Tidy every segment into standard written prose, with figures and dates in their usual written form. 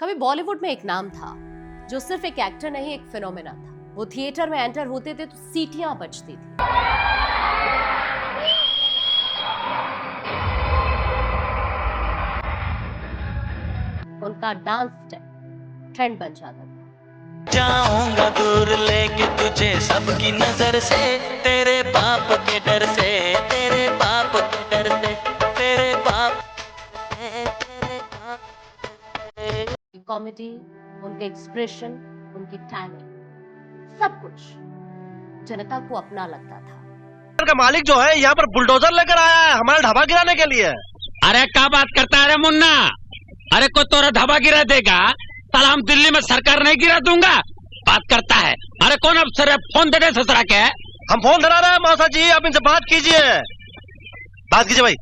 कभी बॉलीवुड में एक नाम था जो सिर्फ एक एक्टर नहीं, एक फिनोमेना था। वो थिएटर में एंटर होते थे तो सीटियां बजती थी। उनका डांस स्टेप ट्रेंड बन जाता था। जाऊंगा दूर लेके तुझे सबकी नजर से, तेरे बाप के डर से, तेरे बाप के डर से, तेरे बाप कॉमेडी, उनके एक्सप्रेशन, उनकी टाइमिंग, सब कुछ जनता को अपना लगता था। का मालिक जो है यहाँ पर बुलडोजर लेकर आया है हमारा ढाबा गिराने के लिए। अरे क्या बात करता है रे मुन्ना? अरे को तोरा ढाबा गिरा देगा? साला हम दिल्ली में सरकार नहीं गिरा दूंगा। बात करता है। अरे कौन अफसर है? फोन दे दे ससुरा के। हम फोन धरा रहे हैं मौसा जी, आप इनसे बात कीजिए। बात कीजिए भाई,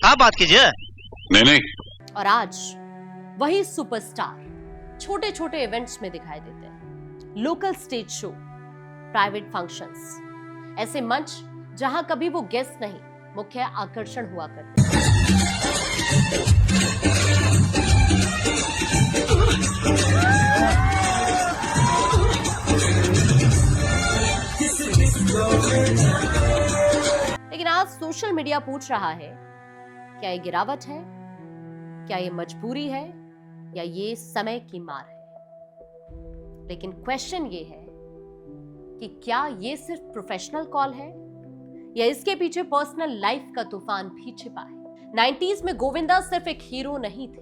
आप बात कीजिए। नहीं। और आज वही सुपरस्टार छोटे छोटे इवेंट्स में दिखाई देते हैं। Local stage show, private functions, ऐसे मंच जहां कभी वो गेस्ट नहीं, मुख्य आकर्षण हुआ करते। लेकिन आज सोशल मीडिया पूछ रहा है, क्या ये गिरावट है? क्या ये मजबूरी है या ये समय की मार है? लेकिन क्वेश्चन ये है कि क्या ये सिर्फ प्रोफेशनल कॉल है या इसके पीछे पर्सनल लाइफ का तूफान भी छिपा है? 90s में गोविंदा सिर्फ एक हीरो नहीं थे,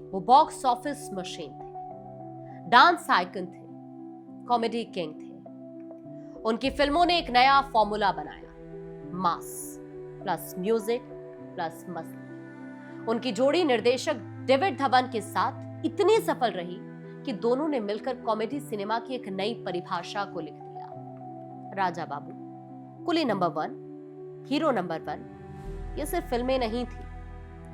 वो बॉक्स ऑफिस मशीन थे, डांस आइकन थे, कॉमेडी किंग थे। उनकी फिल्मों ने एक नया फॉर्मूला बनाया, मास प्लस म्यूजिक प्लस मस्ती। उनकी जोड़ी निर्देशक डेविड धवन के साथ इतनी सफल रही कि दोनों ने मिलकर कॉमेडी सिनेमा की एक नई परिभाषा को लिख दिया। राजा बाबू, कुली नंबर 1, हीरो नंबर 1, ये सिर्फ फिल्में नहीं थी,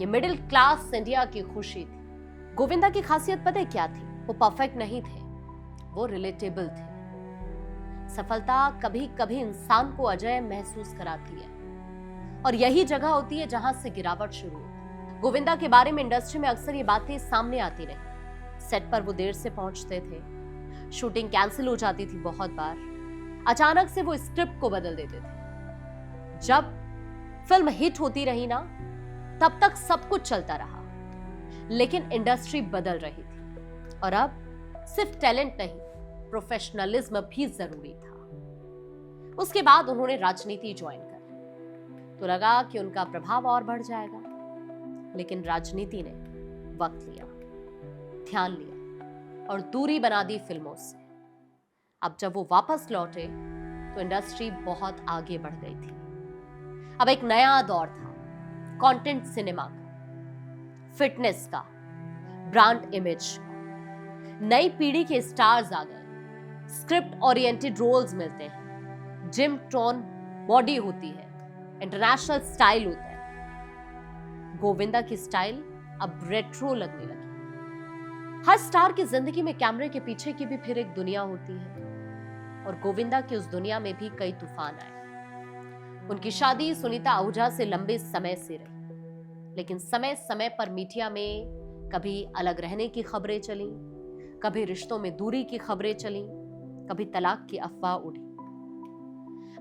ये मिडिल क्लास इंडिया की खुशी थी। गोविंदा की खासियत पता है क्या थी? वो परफेक्ट नहीं थे, वो रिलेटेबल थे। सफलता कभी कभी इंसान को अजय महसूस कराती है और यही जगह होती है जहां से गिरावट शुरू होती है। गोविंदा के बारे में इंडस्ट्री में अक्सर ये बातें सामने आती रही। सेट पर वो देर से पहुंचते थे, शूटिंग कैंसिल हो जाती थी बहुत बार, अचानक से वो स्क्रिप्ट को बदल देते थे। जब फिल्म हिट होती रही ना, तब तक सब कुछ चलता रहा, लेकिन इंडस्ट्री बदल रही थी और अब सिर्फ टैलेंट नहीं, प्रोफेशनलिज्म भी जरूरी था। उसके बाद उन्होंने राजनीति ज्वाइन कर, तो लगा कि उनका प्रभाव और बढ़ जाएगा, लेकिन राजनीति ने वक्त लिया, ध्यान लिया और दूरी बना दी फिल्मों से। अब जब वो वापस लौटे तो इंडस्ट्री बहुत आगे बढ़ गई थी। अब एक नया दौर था, कंटेंट सिनेमा का, फिटनेस का, ब्रांड इमेज का। नई पीढ़ी के स्टार्स आ गए, स्क्रिप्ट ओरिएंटेड रोल्स मिलते हैं, जिम टोन बॉडी होती है, इंटरनेशनल स्टाइल होता है। गोविंदा की स्टाइल अब रेट्रो लगने लगी। हर स्टार की जिंदगी में कैमरे के पीछे की भी फिर एक दुनिया होती है और गोविंदा की उस दुनिया में भी कई तूफान आए। उनकी शादी सुनीता आहूजा से लंबे समय से रही, लेकिन समय समय पर मीडिया में कभी अलग रहने की खबरें चली, कभी रिश्तों में दूरी की खबरें चली, कभी तलाक की अफवाह उड़ी।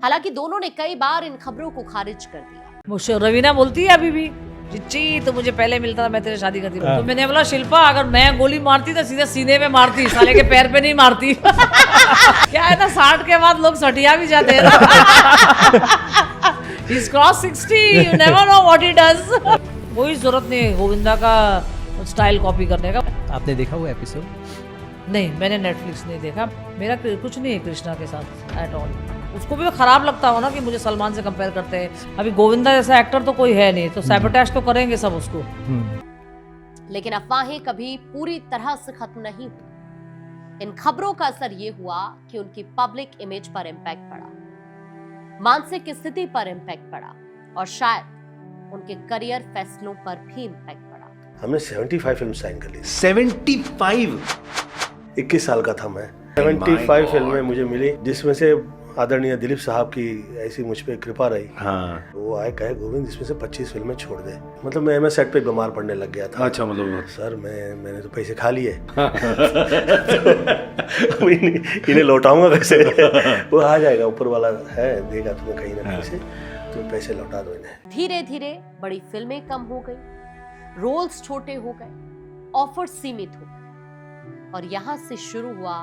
हालांकि दोनों ने कई बार इन खबरों को खारिज कर दिया। मुझे रवीना बोलती है अभी भी, चिच्ची तो मुझे पहले मिलता था, मैं तेरे शादी करती तो मैंने बोला शिल्पा, अगर मैं गोली मारती तो सीधे सीने में मारती, साले के पैर पे नहीं मारती। क्या है ना, 60 के बाद लोग सटिया भी जाते हैं ना। He's crossed 60, you never know what he does. कोई जरूरत नहीं है गोविंदा का स्टाइल कॉपी करने का। आपने देखा वो एपिसोड? नहीं, मैंने नेटफ्लिक्स नहीं देखा। मेरा कुछ नहीं है कृष्णा के साथ एट ऑल। उसको भी खराब लगता हो ना कि मुझे सलमान से कंपेयर करते हैं। अभी गोविंदा जैसा एक्टर तो कोई है नहीं, तो सैबोटेज तो करेंगे सब उसको। लेकिन अफवाहें कभी पूरी तरह से खत्म नहीं हुई। इन खबरों का असर ये हुआ कि उनकी पब्लिक इमेज पर इम्पैक्ट पड़ा, मानसिक स्थिति पर इम्पैक्ट पड़ा और शायद उनके करियर फैसलों पर भी इम्पैक्ट पड़ा। हमने 75 फिल्म साइन कर ली। 75? 21 साल का था मैं। 75 फिल्में मुझे मिली, जिसमें से आदरणीय दिलीप साहब की ऐसी मुझ पे कृपा रही, हाँ। वो आए कहे गोविंद इसमें से 25 फिल्में छोड़ दे। मतलब मैं सेट पे बीमार पड़ने लग गया था। अच्छा, मतलब सर मैंने तो पैसे खा लिए तो इन्हें लौटाऊंगा कैसे? वो आ जाएगा, ऊपर वाला है, देगा तुम्हें कहीं ना कहीं से, तुम पैसे लौटा दो इन्हें। धीरे धीरे बड़ी फिल्में कम हो गई, रोल्स छोटे हो गए, ऑफर सीमित हो गए और यहां से शुरू हुआ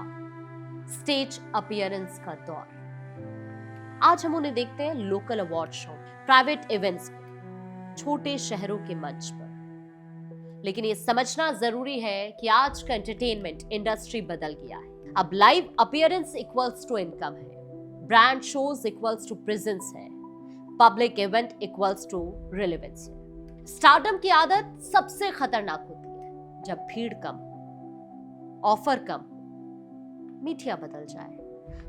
स्टेज अपीयरेंस का दौर। आज हम उन्हें देखते हैं local award show, private events पर, छोटे शहरों के मंच पर। लेकिन ये समझना जरूरी है कि आज का एंटरटेनमेंट इंडस्ट्री बदल गया है। अब live appearance equals to income है, brand shows equals to presence है, public event equals to relevance है। स्टारडम की आदत सबसे खतरनाक होती है जब भीड़ कम, ऑफर कम, मीडिया बदल जाए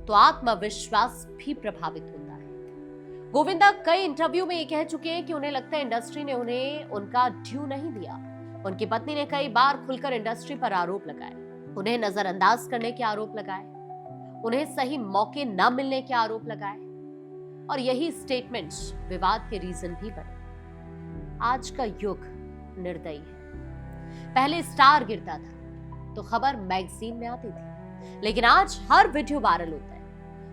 तो आत्मविश्वास भी प्रभावित होता है। गोविंदा कई इंटरव्यू में ये कह चुके हैं कि उन्हें लगता है इंडस्ट्री ने उन्हें उनका ड्यू नहीं दिया। उनकी पत्नी ने कई बार खुलकर इंडस्ट्री पर आरोप लगाए, उन्हें नजरअंदाज करने के आरोप लगाए, उन्हें सही मौके न मिलने के आरोप लगाए और यही स्टेटमेंट्स विवाद के रीजन भी बने। आज का युग निर्दयी है। पहले स्टार गिरता था तो खबर मैगजीन में आती थी, लेकिन आज हर वीडियो वायरल होता है,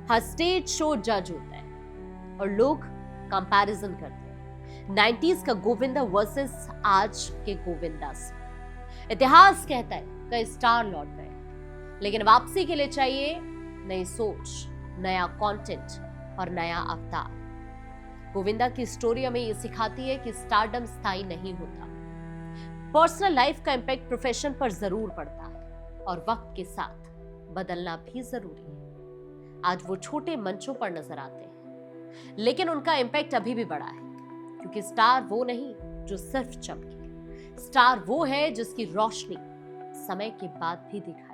हर स्टेज शो जज होता है और लोग कंपैरिजन करते हैं 90s का गोविंदा वर्सेस आज के गोविंदा से। इतिहास कहता है कई स्टार लौट गए, लेकिन वापसी के लिए चाहिए नई सोच, नया कंटेंट और नया अवतार। गोविंदा की स्टोरी हमें ये सिखाती है कि स्टारडम स्थायी नहीं होता। पर्सनल लाइफ का इंपैक्ट प्रोफेशन पर जरूर पड़ता है और वक्त के साथ बदलना भी जरूरी है। आज वो छोटे मंचों पर नजर आते हैं, लेकिन उनका इंपैक्ट अभी भी बड़ा है, क्योंकि स्टार वो नहीं जो सिर्फ चमके, स्टार वो है जिसकी रोशनी समय के बाद भी दिखाई।